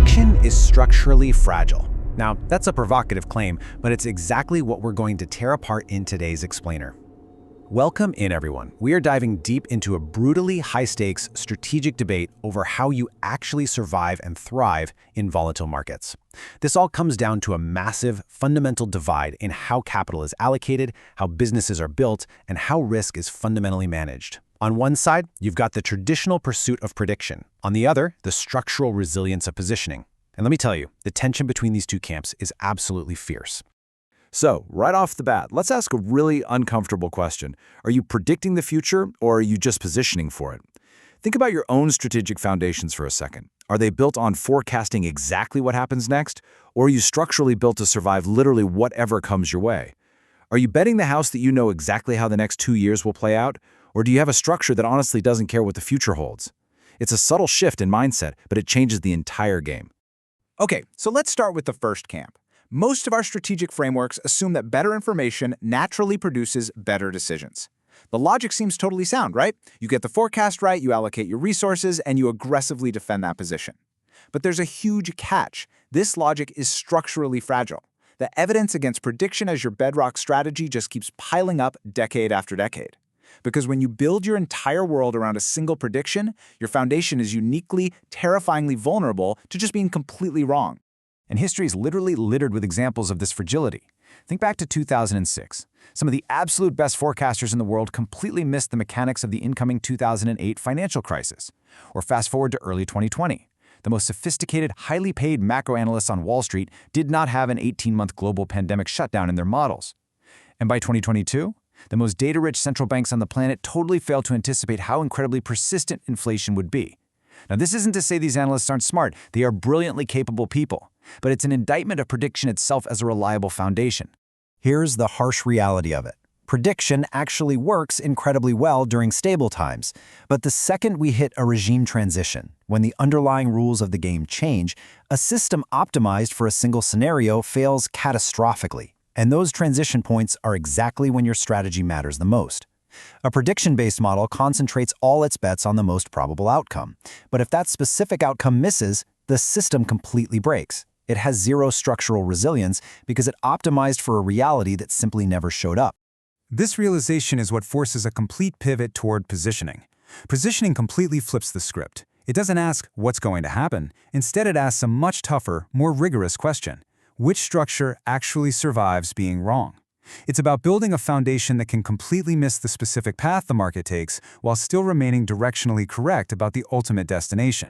Prediction is structurally fragile. Now, that's a provocative claim, but it's exactly what we're going to tear apart in today's explainer. Welcome in, everyone. We are diving deep into a brutally high-stakes strategic debate over how you actually survive and thrive in volatile markets. This all comes down to a massive, fundamental divide in how capital is allocated, how businesses are built, and how risk is fundamentally managed. On one side, you've got the traditional pursuit of prediction. On the other, the structural resilience of positioning. And let me tell you, the tension between these two camps is absolutely fierce. So, right off the bat, let's ask a really uncomfortable question. Are you predicting the future, or are you just positioning for it? Think about your own strategic foundations for a second. Are they built on forecasting exactly what happens next, or are you structurally built to survive literally whatever comes your way? Are you betting the house that you know exactly how the next 2 years will play out, or do you have a structure that honestly doesn't care what the future holds? It's a subtle shift in mindset, but it changes the entire game. Okay, so let's start with the first camp. Most of our strategic frameworks assume that better information naturally produces better decisions. The logic seems totally sound, right? You get the forecast right, you allocate your resources, and you aggressively defend that position. But there's a huge catch. This logic is structurally fragile. The evidence against prediction as your bedrock strategy just keeps piling up decade after decade. Because when you build your entire world around a single prediction, your foundation is uniquely, terrifyingly vulnerable to just being completely wrong. And history is literally littered with examples of this fragility. Think back to 2006. Some of the absolute best forecasters in the world completely missed the mechanics of the incoming 2008 financial crisis. Or fast forward to early 2020. The most sophisticated, highly paid macro analysts on Wall Street did not have an 18-month global pandemic shutdown in their models. And by 2022, the most data-rich central banks on the planet totally failed to anticipate how incredibly persistent inflation would be. Now, this isn't to say these analysts aren't smart. They are brilliantly capable people. But it's an indictment of prediction itself as a reliable foundation. Here's the harsh reality of it. Prediction actually works incredibly well during stable times. But the second we hit a regime transition, when the underlying rules of the game change, a system optimized for a single scenario fails catastrophically. And those transition points are exactly when your strategy matters the most. A prediction-based model concentrates all its bets on the most probable outcome. But if that specific outcome misses, the system completely breaks. It has zero structural resilience because it optimized for a reality that simply never showed up. This realization is what forces a complete pivot toward positioning. Positioning completely flips the script. It doesn't ask what's going to happen. Instead, it asks a much tougher, more rigorous question. Which structure actually survives being wrong? It's about building a foundation that can completely miss the specific path the market takes while still remaining directionally correct about the ultimate destination.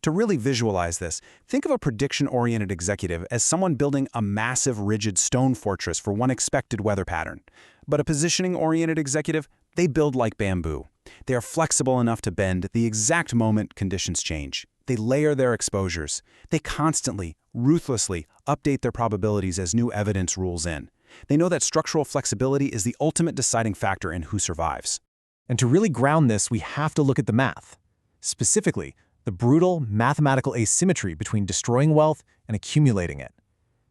To really visualize this, think of a prediction-oriented executive as someone building a massive, rigid stone fortress for one expected weather pattern. But a positioning-oriented executive, they build like bamboo. They are flexible enough to bend the exact moment conditions change. They layer their exposures. They constantly, ruthlessly update their probabilities as new evidence rules in. They know that structural flexibility is the ultimate deciding factor in who survives. And to really ground this, we have to look at the math. Specifically, the brutal mathematical asymmetry between destroying wealth and accumulating it.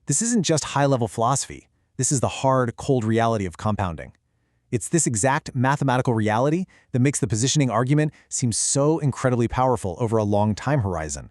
This isn't just high-level philosophy. This is the hard, cold reality of compounding. It's this exact mathematical reality that makes the positioning argument seem so incredibly powerful over a long time horizon.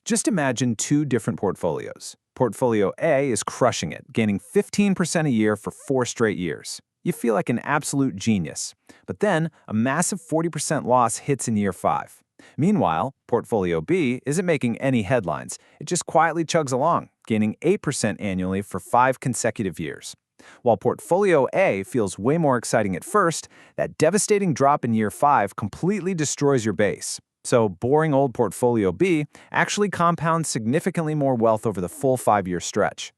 Just imagine two different portfolios. Portfolio A is crushing it, gaining 15% a year for 4 straight years. You feel like an absolute genius. But then, a massive 40% loss hits in year 5. Meanwhile, Portfolio B isn't making any headlines. It just quietly chugs along, gaining 8% annually for 5 consecutive years. While Portfolio A feels way more exciting at first, that devastating drop in year 5 completely destroys your base. So boring old Portfolio B actually compounds significantly more wealth over the full 5-year stretch.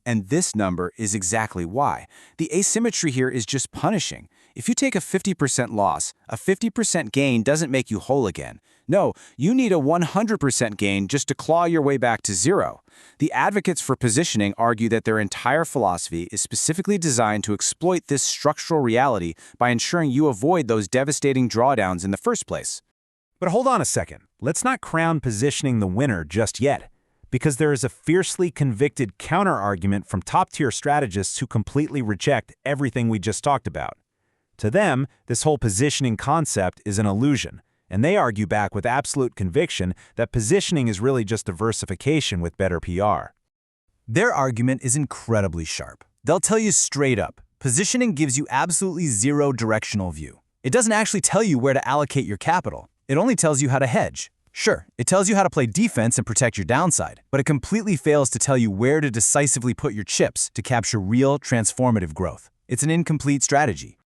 And this number is exactly why. The asymmetry here is just punishing. If you take a 50% loss, a 50% gain doesn't make you whole again. No, you need a 100% gain just to claw your way back to zero. The advocates for positioning argue that their entire philosophy is specifically designed to exploit this structural reality by ensuring you avoid those devastating drawdowns in the first place. But hold on a second. Let's not crown positioning the winner just yet, because there is a fiercely convicted counter-argument from top-tier strategists who completely reject everything we just talked about. To them, this whole positioning concept is an illusion. And they argue back with absolute conviction that positioning is really just diversification with better PR. Their argument is incredibly sharp. They'll tell you straight up, positioning gives you absolutely zero directional view. It doesn't actually tell you where to allocate your capital. It only tells you how to hedge. Sure, it tells you how to play defense and protect your downside, but it completely fails to tell you where to decisively put your chips to capture real, transformative growth. It's an incomplete strategy.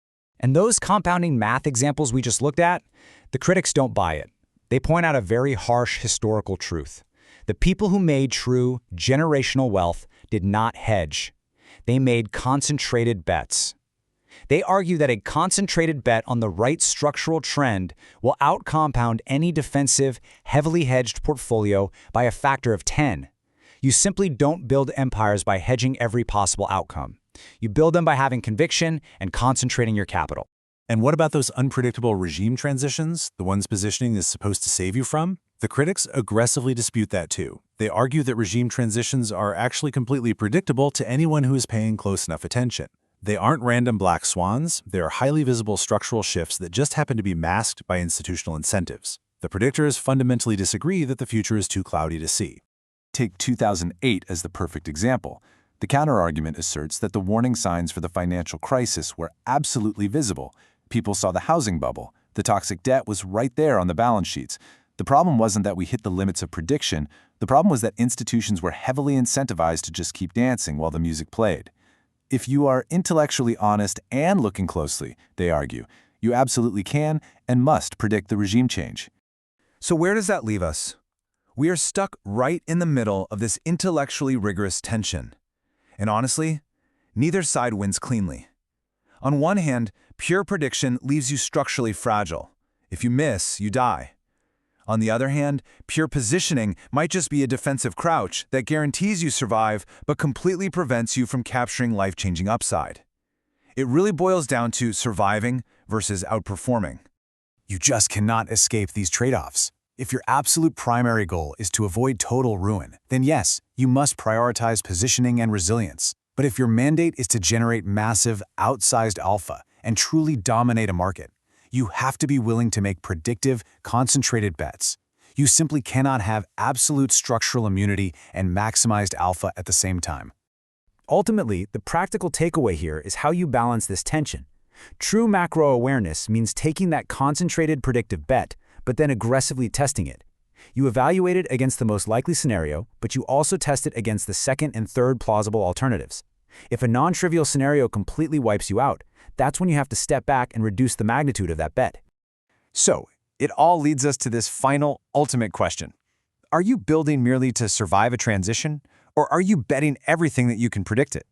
And those compounding math examples we just looked at, the critics don't buy it. They point out a very harsh historical truth. The people who made true generational wealth did not hedge. They made concentrated bets. They argue that a concentrated bet on the right structural trend will outcompound any defensive, heavily hedged portfolio by a factor of 10. You simply don't build empires by hedging every possible outcome. You build them by having conviction and concentrating your capital. And what about those unpredictable regime transitions, the ones positioning is supposed to save you from? The critics aggressively dispute that too. They argue that regime transitions are actually completely predictable to anyone who is paying close enough attention. They aren't random black swans, they are highly visible structural shifts that just happen to be masked by institutional incentives. The predictors fundamentally disagree that the future is too cloudy to see. Take 2008 as the perfect example. The counterargument asserts that the warning signs for the financial crisis were absolutely visible. People saw the housing bubble. The toxic debt was right there on the balance sheets. The problem wasn't that we hit the limits of prediction. The problem was that institutions were heavily incentivized to just keep dancing while the music played. If you are intellectually honest and looking closely, they argue, you absolutely can and must predict the regime change. So where does that leave us? We are stuck right in the middle of this intellectually rigorous tension. And honestly, neither side wins cleanly. On one hand, pure prediction leaves you structurally fragile. If you miss, you die. On the other hand, pure positioning might just be a defensive crouch that guarantees you survive but completely prevents you from capturing life-changing upside. It really boils down to surviving versus outperforming. You just cannot escape these trade-offs. If your absolute primary goal is to avoid total ruin, then yes, you must prioritize positioning and resilience. But if your mandate is to generate massive, outsized alpha and truly dominate a market, you have to be willing to make predictive, concentrated bets. You simply cannot have absolute structural immunity and maximized alpha at the same time. Ultimately, the practical takeaway here is how you balance this tension. True macro awareness means taking that concentrated predictive bet, but then aggressively testing it. You evaluate it against the most likely scenario, but you also test it against the second and third plausible alternatives. If a non-trivial scenario completely wipes you out, that's when you have to step back and reduce the magnitude of that bet. So, it all leads us to this final, ultimate question. Are you building merely to survive a transition, or are you betting everything that you can predict it?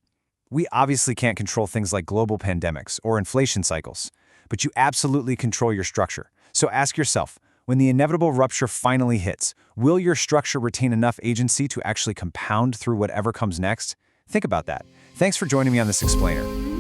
We obviously can't control things like global pandemics or inflation cycles, but you absolutely control your structure. So ask yourself, when the inevitable rupture finally hits, will your structure retain enough agency to actually compound through whatever comes next? Think about that. Thanks for joining me on this explainer.